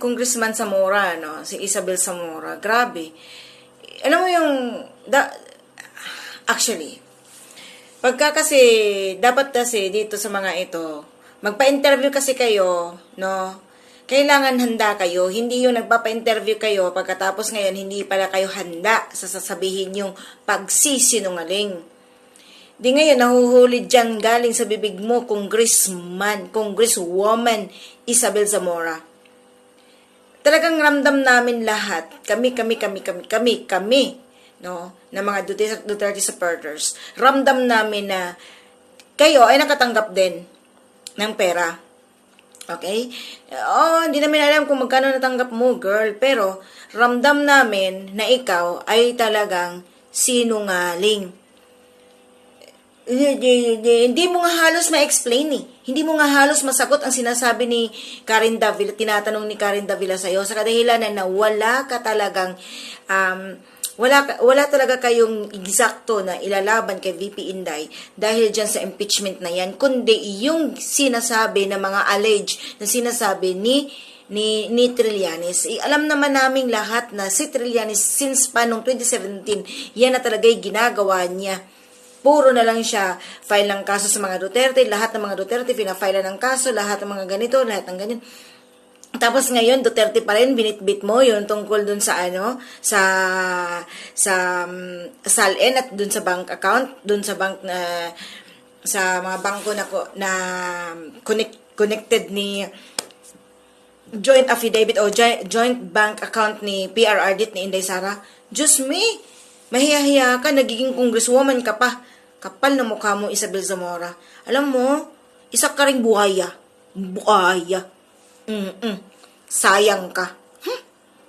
Congressman Zamora, no? Si Isabel Zamora, grabe. Alam mo yung, actually, pagka kasi, dapat kasi dito sa mga ito, magpa-interview kasi kayo, no? Kailangan handa kayo. Hindi yung nagpapa-interview kayo, pagkatapos ngayon, hindi pala kayo handa sa sasabihin yung pagsisinungaling. Di ngayon, nahuhuli dyan galing sa bibig mo, Congresswoman Isabel Zamora. Talagang ramdam namin lahat, kami, no, na mga Duterte supporters, ramdam namin na kayo ay nakatanggap din ng pera. Okay? Hindi namin alam kung magkano natanggap mo, girl, pero ramdam namin na ikaw ay talagang sinungaling. Hindi mo nga halos ma-explain eh. Hindi mo nga halos masagot ang sinasabi ni Karen Davila, tinatanong ni Karen Davila sa'yo, sa kadahilanan na wala ka talagang, wala talaga kayong eksakto na ilalaban kay VP Inday dahil dyan sa impeachment na yan, kundi yung sinasabi ng mga alleged na sinasabi ni Trillanes. Alam naman naming lahat na si Trillanes since pa noong 2017, yan na talaga yung ginagawa niya. Puro na lang siya file ng kaso sa mga Duterte, lahat ng mga Duterte pinafile ng kaso, lahat ng mga ganito, lahat ng ganyan. Tapos ngayon Duterte pa rin binitbit mo yung tungkol dun sa sa SALN at dun sa bank account, dun sa bank na sa mga bangko na connected ni joint affidavit o joint bank account ni PRRD ni Inday Sara. Diyos me, mahiya-hiya ka, nagiging congresswoman ka pa. Kapal na mukha mo, Isabel Zamora. Alam mo, isa ka ring buhaya. Sayang ka.